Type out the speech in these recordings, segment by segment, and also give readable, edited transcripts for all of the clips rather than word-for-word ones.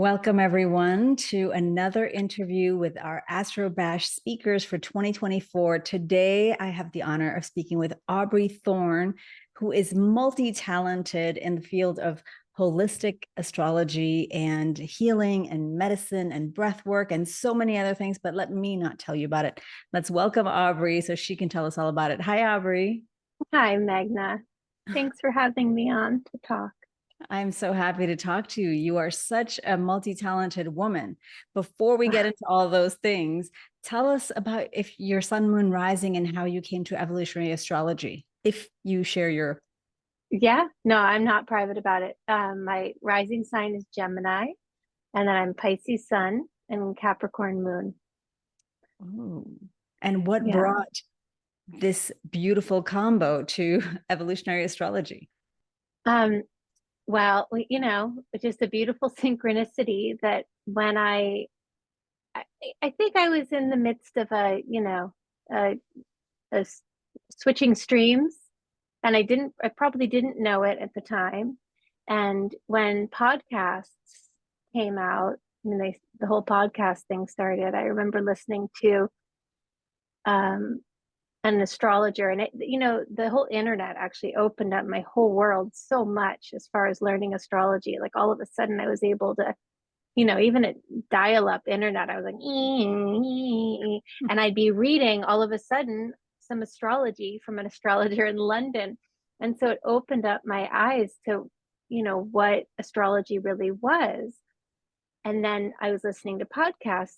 Welcome, everyone, to another interview with our Astro-Bash speakers for 2024. Today, I have the honor of speaking with Aubrey Thorne, who is multi-talented in the field of holistic astrology and healing and medicine and breath work and so many other things, but let me not tell you about it. Let's welcome Aubrey so she can tell us all about it. Hi, Aubrey. Hi, Magna. Thanks for having me on to talk. I'm so happy to talk to you. You are such a multi-talented woman. Before we get into all those things, tell us about if your sun, moon, rising, and how you came to evolutionary astrology, if you share your. Yeah, no, I'm not private about it. My rising sign is Gemini, and then I'm Pisces sun and Capricorn moon. Oh. And what Yeah. brought this beautiful combo to evolutionary astrology? Um, well, it's just a beautiful synchronicity that when I think I was in the midst of a, switching streams, and I probably didn't know it at the time. And when podcasts came out, the whole podcast thing started, I remember listening to um, an astrologer, and the whole internet actually opened up my whole world so much as far as learning astrology. Like all of a sudden, I was able to, even at dial-up internet, I was like, and I'd be reading all of a sudden some astrology from an astrologer in London. And so it opened up my eyes to, what astrology really was. And then I was listening to podcasts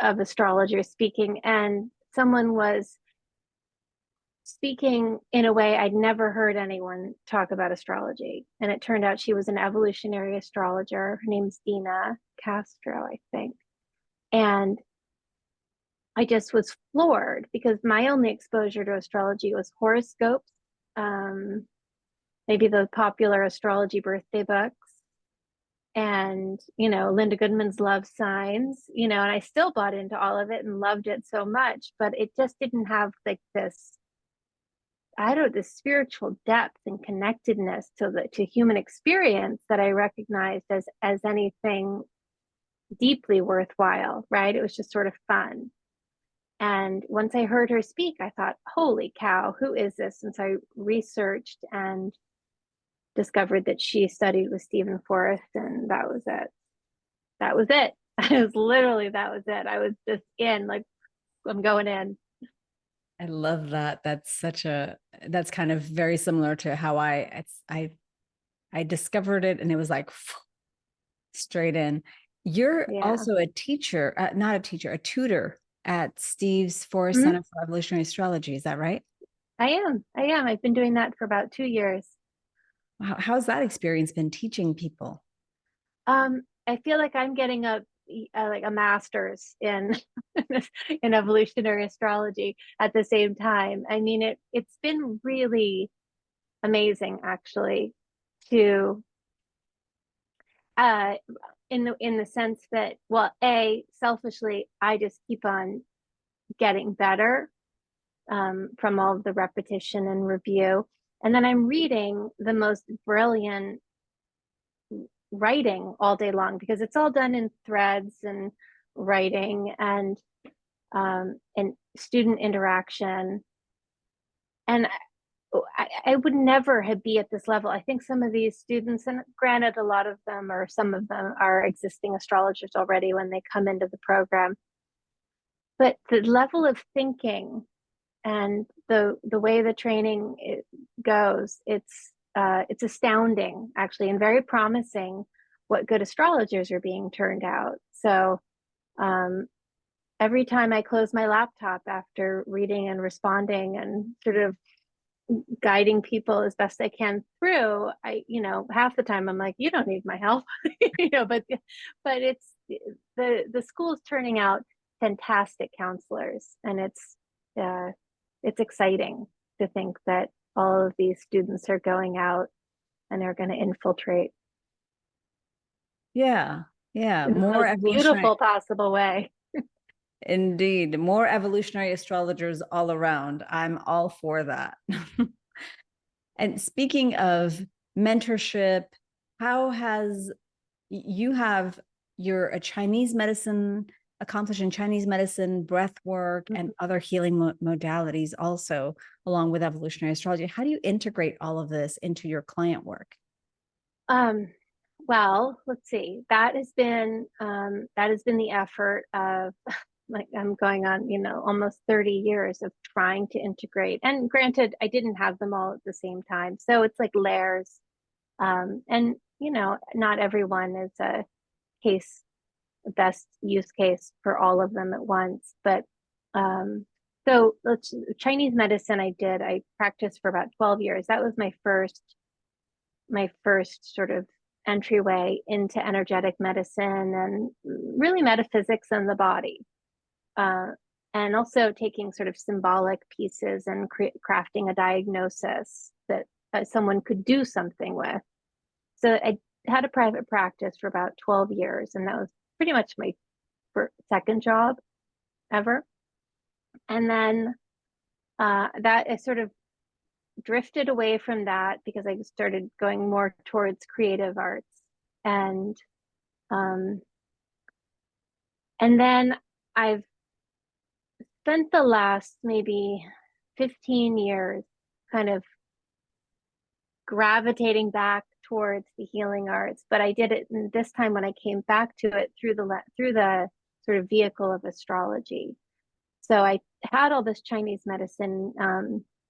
of astrologers speaking, and someone was speaking in a way I'd never heard anyone talk about astrology. And it turned out she was an evolutionary astrologer. Her name's Dina Castro, I think. And I just was floored because my only exposure to astrology was horoscopes, maybe the popular astrology birthday books, and Linda Goodman's love signs, and I still bought into all of it and loved it so much, but it just didn't have like this, I don't know, this spiritual depth and connectedness to human experience that I recognized as anything deeply worthwhile, right? It was just sort of fun. And once I heard her speak, I thought, holy cow, who is this? And so I researched and discovered that she studied with Stephen Forrest, and that was it. That was it. I was literally, that was it. I was just in, like, I'm going in. I love that. That's kind of very similar to how I discovered it, and it was like straight in. You're Yeah. also a teacher, not a teacher, a tutor at Steve's Forrest Mhm. Center for Evolutionary Astrology. Is that right? I am. I am. I've been doing that for about 2 years. How's that experience been teaching people? I feel like I'm getting like a master's in in evolutionary astrology at the same time. I mean, it's been really amazing actually to uh in the sense that, well, selfishly, I just keep on getting better from all of the repetition and review, and then I'm reading the most brilliant writing all day long because it's all done in threads and writing and student interaction. And I would never have be at this level. I think some of these students, and granted, a lot of them or some of them are existing astrologers already when they come into the program, but the level of thinking and the way the training goes, it's astounding actually, and very promising what good astrologers are being turned out. So um, every time I close my laptop after reading and responding and sort of guiding people as best I can through, half the time I'm like, you don't need my help, but the school's turning out fantastic counselors, and it's exciting to think that all of these students are going out and they're going to infiltrate Yeah, yeah, in the more most evolutionary, beautiful possible way. indeed, more evolutionary astrologers all around. I'm all for that. And speaking of mentorship, how has you're a Chinese medicine, accomplished in Chinese medicine, breath work, and other healing modalities also, along with evolutionary astrology. How do you integrate all of this into your client work? Well, let's see. That has been the effort of like I'm going on, almost 30 years of trying to integrate. And granted, I didn't have them all at the same time. So it's like layers. And not everyone is a case, best use case for all of them at once. But so Chinese medicine I practiced for about 12 years. That was my first sort of entryway into energetic medicine and really metaphysics and the body. And also taking sort of symbolic pieces and crafting a diagnosis that someone could do something with. So I had a private practice for about 12 years, and that was pretty much my second job ever. And then that I sort of drifted away from that because I started going more towards creative arts. And then I've spent the last maybe 15 years kind of gravitating back towards the healing arts, but I did it this time when I came back to it through the sort of vehicle of astrology. So I had all this Chinese medicine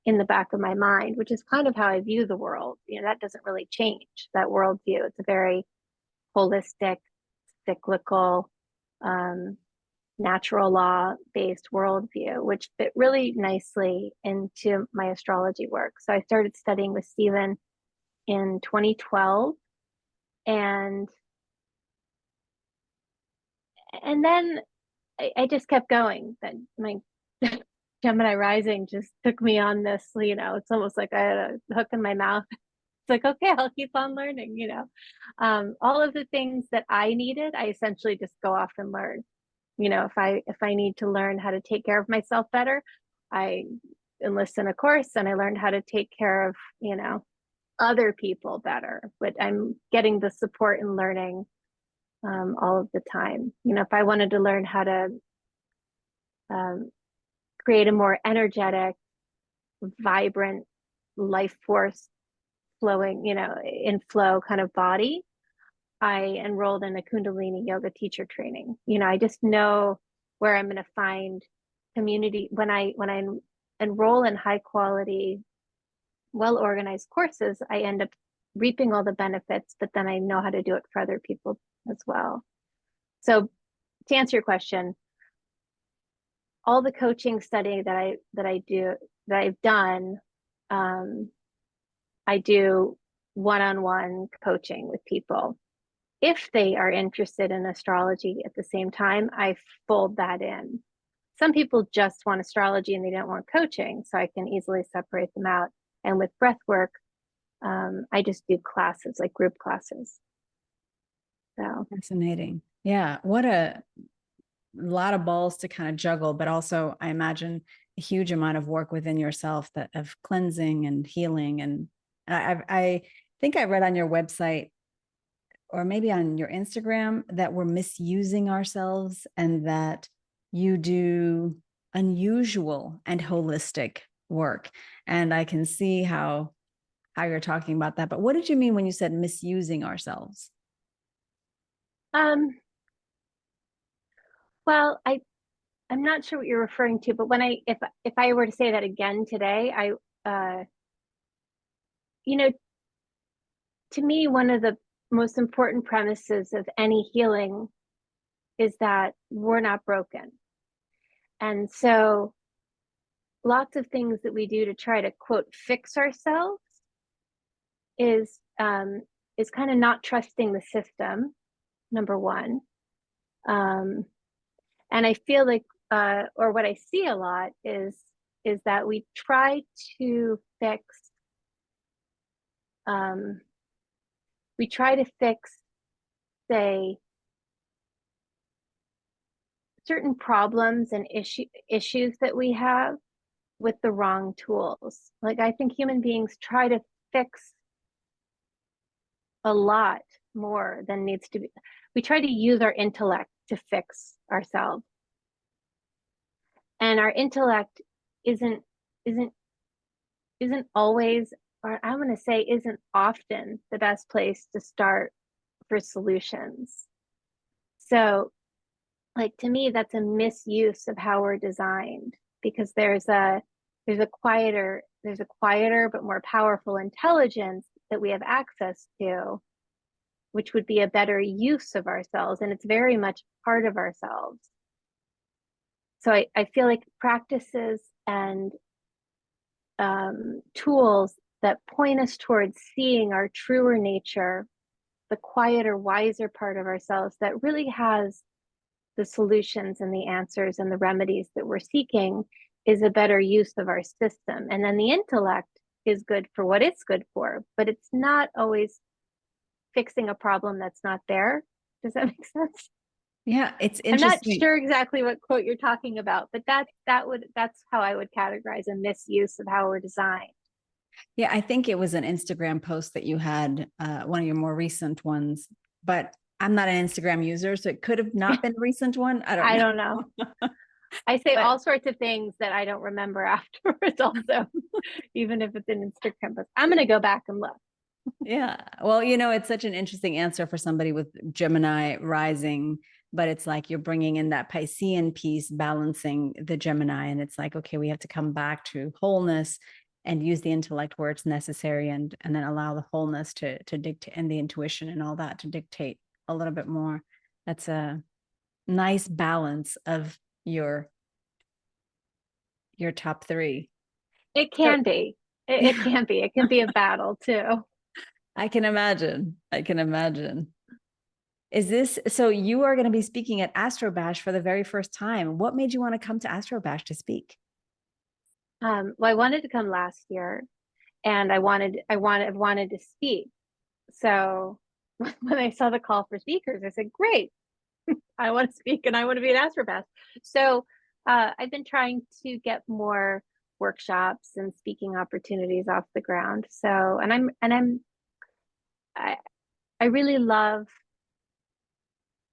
in the back of my mind, which is kind of how I view the world. That doesn't really change, that worldview. It's a very holistic, cyclical, natural law based worldview, which fit really nicely into my astrology work. So I started studying with Stephen in 2012, and then I just kept going. That my Gemini rising just took me on this, it's almost like I had a hook in my mouth. It's like, okay, I'll keep on learning, all of the things that I needed, I essentially just go off and learn. If I need to learn how to take care of myself better, I enlist in a course and I learned how to take care of, other people better. But I'm getting the support and learning all of the time. If I wanted to learn how to create a more energetic, vibrant, life force flowing, in flow kind of body, I enrolled in a Kundalini yoga teacher training. I just know where I'm going to find community when I enroll in high quality, well organized courses. I end up reaping all the benefits, but then I know how to do it for other people as well. So to answer your question, all the coaching study that I've done, I do one-on-one coaching with people. If they are interested in astrology at the same time, I fold that in. Some people just want astrology and they don't want coaching, so I can easily separate them out. And with breath work, I just do classes, like group classes. So Fascinating. Yeah. What a lot of balls to kind of juggle, but also I imagine a huge amount of work within yourself of cleansing and healing. And I think I read on your website or maybe on your Instagram that we're misusing ourselves and that you do unusual and holistic work. And I can see how you're talking about that. But what did you mean when you said misusing ourselves? Well, I'm not sure what you're referring to, but if I were to say that again today, to me, one of the most important premises of any healing is that we're not broken. And so lots of things that we do to try to quote fix ourselves is kind of not trusting the system, number one. And I feel like or what I see a lot is that we try to fix say certain problems and issues that we have with the wrong tools. Like I think human beings try to fix a lot more than needs to be. We try to use our intellect to fix ourselves. And our intellect isn't isn't isn't always, or I'm going to say isn't often the best place to start for solutions. So, like, to me, that's a misuse of how we're designed, because there's a quieter but more powerful intelligence that we have access to, which would be a better use of ourselves, and it's very much part of ourselves. So I feel like practices and tools that point us towards seeing our truer nature, the quieter, wiser part of ourselves that really has the solutions and the answers and the remedies that we're seeking, is a better use of our system. And then the intellect is good for what it's good for, but it's not always fixing a problem that's not there. Does that make sense? Yeah, it's I'm not interesting. sure exactly what quote you're talking about, but that's how I would categorize a misuse of how we're designed. Yeah, I think it was an Instagram post that you had, one of your more recent ones, but I'm not an Instagram user, so it could have not been a recent one. I don't I know. don't know. I say But all sorts of things that I don't remember afterwards also, even if it's an Instagram post. I'm going to go back and look. yeah, well, you know, it's such an interesting answer for somebody with Gemini rising, but it's like you're bringing in that Piscean piece, balancing the Gemini, and it's like, okay, we have to come back to wholeness and use the intellect where it's necessary, and then allow the wholeness to dictate, and the intuition and all that to dictate a little bit more. That's a nice balance of your top three. It So can be. It yeah, can be. It can be a battle too. I can imagine. I can imagine. Is this so? You are going to be speaking at Astro-Bash for the very first time. What made you want to come to Astro-Bash to speak? Well, I wanted to come last year, and I wanted to speak. So when I saw the call for speakers, I said, "Great, I want to speak, and I want to be an Astro-Bash." So I've been trying to get more workshops and speaking opportunities off the ground. So, I, I really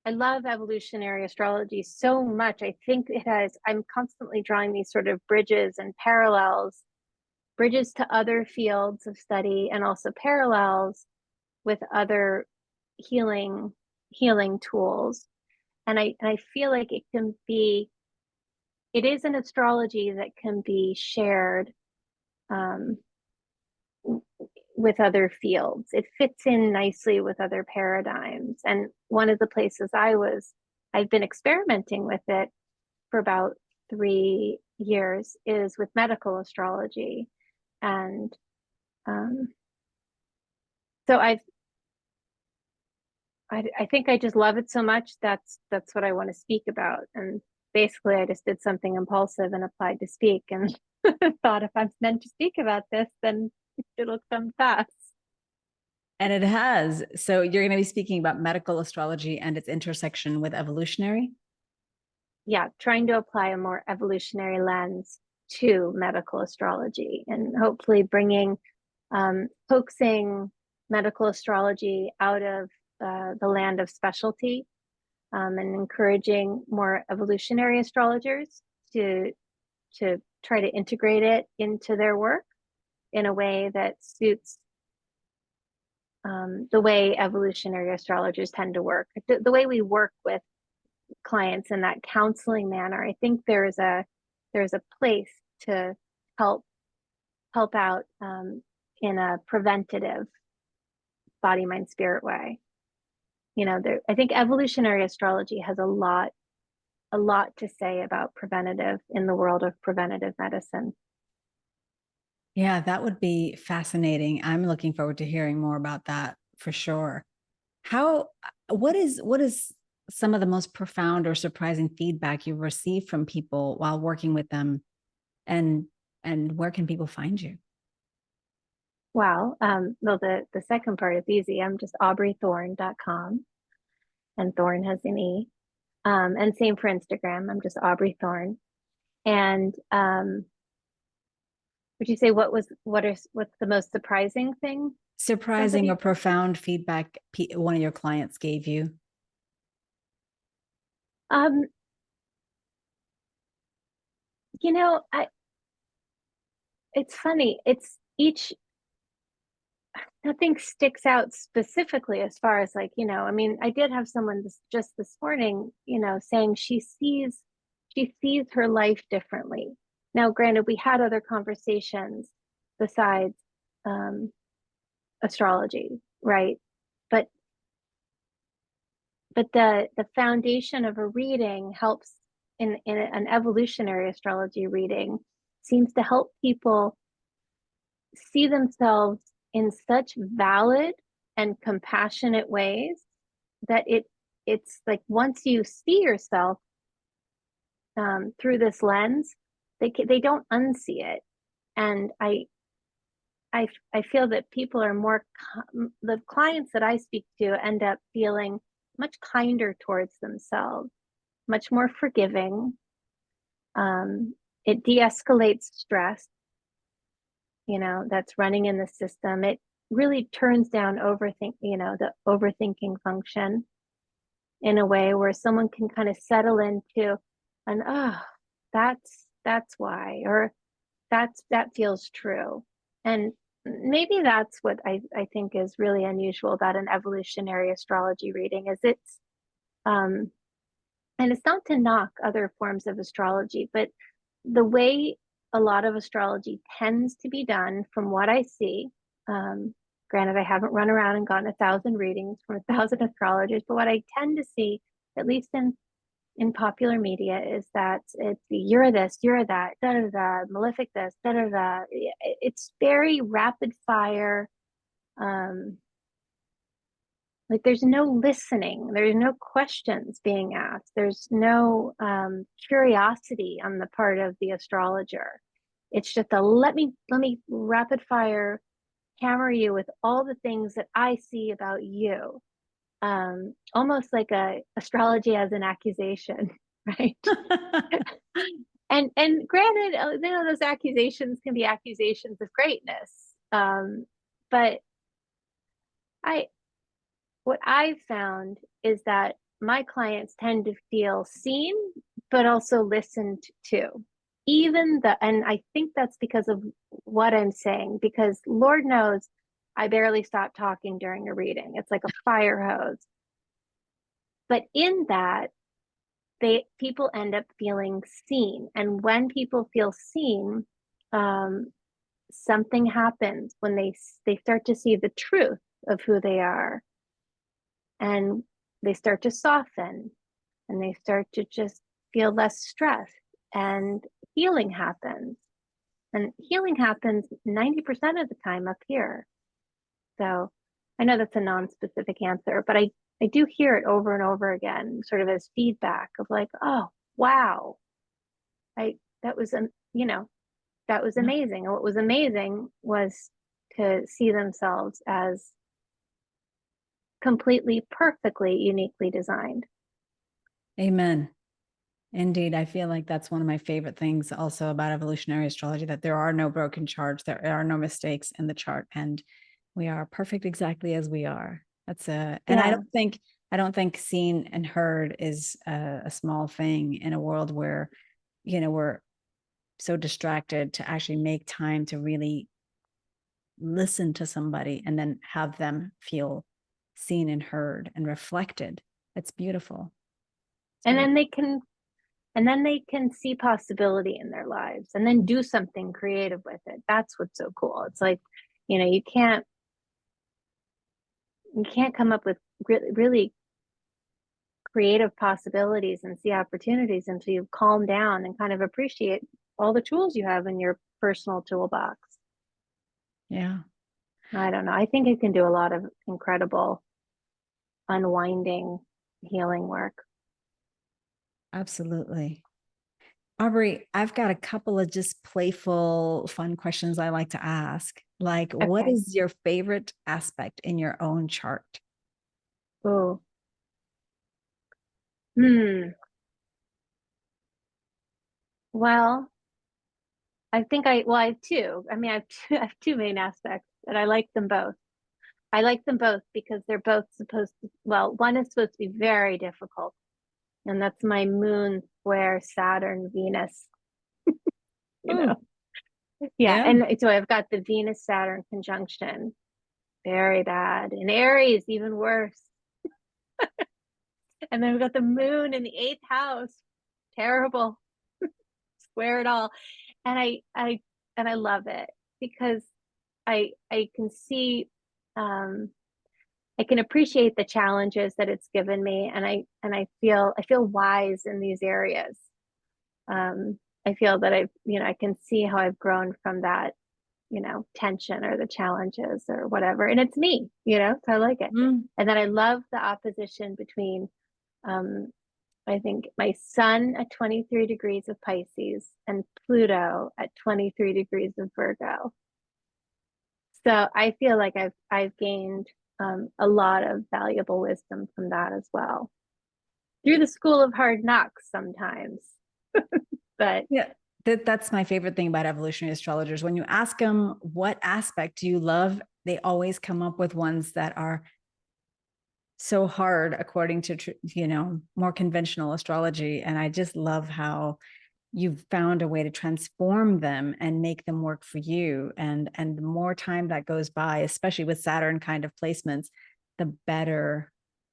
I love evolutionary astrology so much. I think I'm constantly drawing these sort of bridges and parallels, bridges to other fields of study, and also parallels with other healing healing tools. And I feel like it is an astrology that can be shared um, with other fields. It fits in nicely with other paradigms. And one of the places I've been experimenting with it for about 3 years is with medical astrology. And um, so I think I just love it so much. That's what I want to speak about. And basically, I just did something impulsive and applied to speak, and thought if I'm meant to speak about this, then it'll come fast. And it has. So you're going to be speaking about medical astrology and its intersection with evolutionary. Yeah, trying to apply a more evolutionary lens to medical astrology, and hopefully coaxing medical astrology out of the land of specialty, and encouraging more evolutionary astrologers to try to integrate it into their work in a way that suits the way evolutionary astrologers tend to work, the way we work with clients in that counseling manner. I think there's a place to help out in a preventative body, mind, spirit way. I think evolutionary astrology has a lot to say about preventative in the world of preventative medicine. Yeah, that would be fascinating. I'm looking forward to hearing more about that for sure. How, what is some of the most profound or surprising feedback you've received from people while working with them, and where can people find you? Well, the second part is easy. I'm just aubreythorne.com, and Thorne has an E. And same for Instagram. I'm just Aubrey Thorne. And would you say what's the most surprising thing Surprising somebody? or profound feedback one of your clients gave you? Um, I it's funny. It's each Nothing sticks out specifically as far as like, I mean, I did have someone just this morning, saying she sees her life differently. Now, granted, we had other conversations besides um, astrology, right? But the foundation of a reading helps in an evolutionary astrology reading seems to help people see themselves in such valid and compassionate ways that it's like once you see yourself through this lens, they don't unsee it, and I feel that people are the clients that I speak to end up feeling much kinder towards themselves, much more forgiving. It de-escalates stress, that's running in the system. It really turns down the overthinking function in a way where someone can kind of settle into an, oh, that's why, or that feels true. And maybe that's what I think is really unusual about an evolutionary astrology reading is um and it's not to knock other forms of astrology, but the way a lot of astrology tends to be done from what I see, granted, I haven't run around and gotten 1,000 readings from 1,000 astrologers, but what I tend to see, at least in popular media, is that it's you're this, you're that, da da da, malefic this, da da da. It's very rapid fire. Um, like there's no listening, there's no questions being asked, there's no curiosity on the part of the astrologer. It's just a let me rapid fire hammer you with all the things that I see about you, almost like a astrology as an accusation, right? And granted, those accusations can be accusations of greatness, but I what I've found is that my clients tend to feel seen, but also listened to. And I think that's because of what I'm saying, because Lord knows I barely stop talking during a reading. It's like a fire hose. But in that, people end up feeling seen. And when people feel seen, um, something happens when they start to see the truth of who they are, and they start to soften, and they start to just feel less stressed, and healing happens. And healing happens 90% of the time up here. So I know that's a non-specific answer, but I do hear it over and over again, sort of as feedback of like, oh, wow, I that was that was amazing. And what was amazing was to see themselves as completely, perfectly, uniquely designed. Amen. Indeed, I feel like that's one of my favorite things also about evolutionary astrology, that there are no broken charts, there are no mistakes in the chart, and we are perfect exactly as we are. And Yeah. I don't think seen and heard is a small thing in a world where, we're so distracted to actually make time to really listen to somebody and then have them feel seen and heard and reflected. It's beautiful. It's And beautiful. then they can see possibility in their lives and then do something creative with it. That's what's so cool. It's like, you can't come up with really, really creative possibilities and see opportunities until you calm down and kind of appreciate all the tools you have in your personal toolbox. Yeah, I don't know. I think it can do a lot of incredible unwinding, healing work. absolutely. Aubrey, I've got a couple of just playful, fun questions I like to ask. Like, what Okay. is your favorite aspect in your own chart? Oh, hmm. Well, I have two. I mean, I have two main aspects, and I like them both. I like them both because they're both supposed to, well, one is supposed to be very difficult, and that's my moon square Saturn Venus, you know. Oh, Yeah, yeah. and so I've got the Venus Saturn conjunction, very bad. And Aries, even worse. And then we've got the moon in the eighth house, terrible, square it all. And I love it because I can see, I can appreciate the challenges that it's given me, and I feel wise in these areas. I feel that I can see how I've grown from that, tension or the challenges or whatever. And it's me, so I like it. Mm. And then I love the opposition between, um, I think my sun at 23 degrees of Pisces and Pluto at 23 degrees of Virgo. So I feel like I've gained a lot of valuable wisdom from that as well. Through the school of hard knocks sometimes. But Yeah, that's my favorite thing about evolutionary astrologers. When you ask them what aspect do you love, they always come up with ones that are so hard according to more conventional astrology. And I just love how you've found a way to transform them and make them work for you. And the more time that goes by, especially with Saturn kind of placements, the better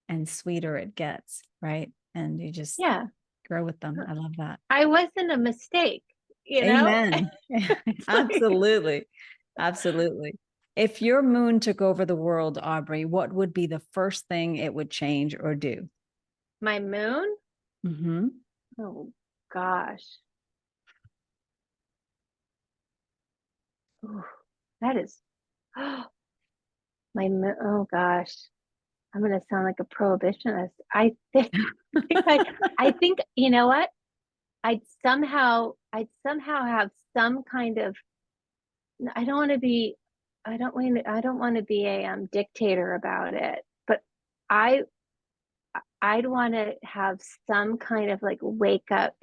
and sweeter it gets, right? And you just yeah, grow with them. I love that. I wasn't a mistake. Amen. Like, Absolutely. Absolutely. If your moon took over the world, Aubrey, what would be the first thing it would change or do? my moon? Mm-hmm. Oh gosh. Ooh, that is my moon. Oh gosh. I'm gonna sound like a prohibitionist. I think, you know what? I'd somehow have some kind of, I don't want to be, I don't want to be a dictator about it, but I, I'd want to have some kind of like wake up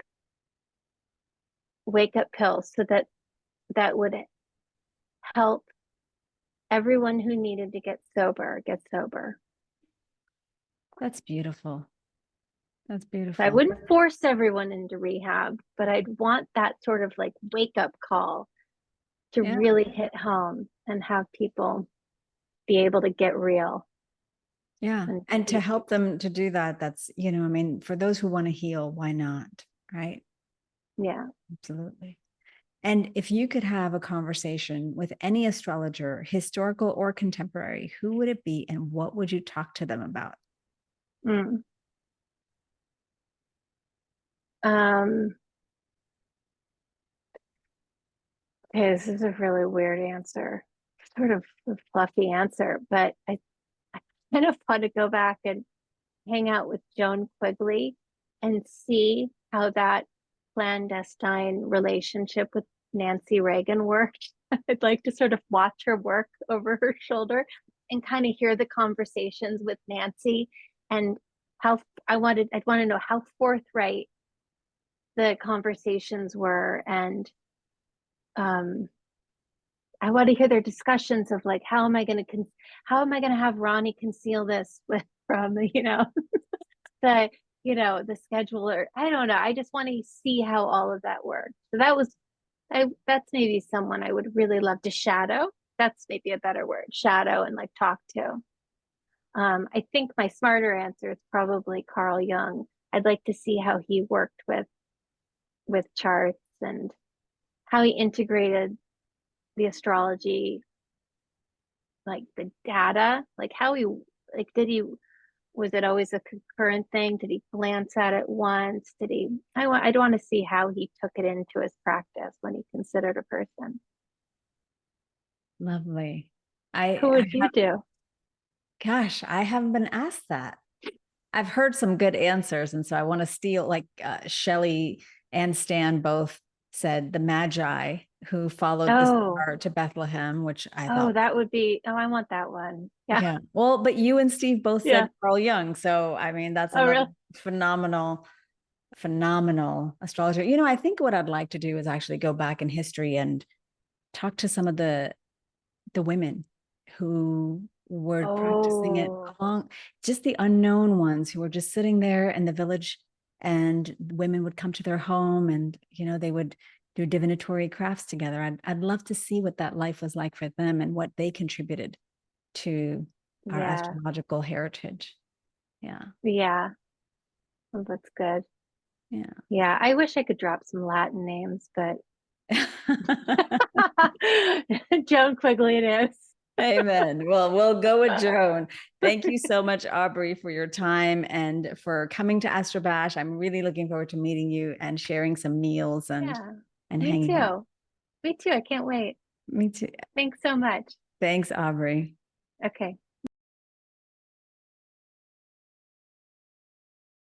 pill so that would help everyone who needed to get sober. That's beautiful. That's So I beautiful. wouldn't force everyone into rehab, but I'd want that sort of like wake up call to Yeah. really hit home and have people be able to get real. Yeah. And And to help them to do that, that's, I mean, for those who want to heal, why not? Right. yeah. Absolutely. And if you could have a conversation with any astrologer, historical or contemporary, who would it be and what would you talk to them about? Mm. Um, okay, this is a really weird answer, sort of a fluffy answer, but I kind of want to go back and hang out with Joan Quigley and see how that clandestine relationship with Nancy Reagan worked. I'd like to sort of watch her work over her shoulder and kind of hear the conversations with Nancy and how I'd want to know how forthright the conversations were. And um, I want to hear their discussions of like, how am I going to have Ronnie conceal this from, the the scheduler. I don't know, I just want to see how all of that works. So that's maybe someone I would really love to shadow. That's maybe a better word, shadow, and like talk to. I think my smarter answer is probably Carl Jung. I'd like to see how he worked with charts and how he integrated the astrology, like the data, like how he, like, was it always a concurrent thing? Did he glance at it once? I'd want to see how he took it into his practice when he considered a person. Lovely. Who I would you have, do? gosh, I haven't been asked that. I've heard some good answers. And so I want to steal, like Shelley and Stan both said the Magi who followed the Oh, star to Bethlehem, which I oh, thought, that would be, oh, I want that one. Yeah. yeah. Well, but you and Steve both Yeah. said Carl Jung. So, I mean, that's Oh, another really? phenomenal phenomenal astrologer. I think what I'd like to do is actually go back in history and talk to some of the women who were practicing it Oh, along, just the unknown ones who were just sitting there in the village, and women would come to their home, and they would do divinatory crafts together. I'd love to see what that life was like for them and what they contributed to our yeah. astrological heritage. Yeah. Yeah. Oh, that's good. Yeah. Yeah. I wish I could drop some Latin names, but Joan Quigley. Amen. Well, we'll go with Joan. Thank you so much, Aubrey, for your time and for coming to Astro-Bash. I'm really looking forward to meeting you and sharing some meals Yeah. and Me hanging out. too. Me too. I can't wait. Me too. Thanks so much. Thanks, Aubrey. Okay.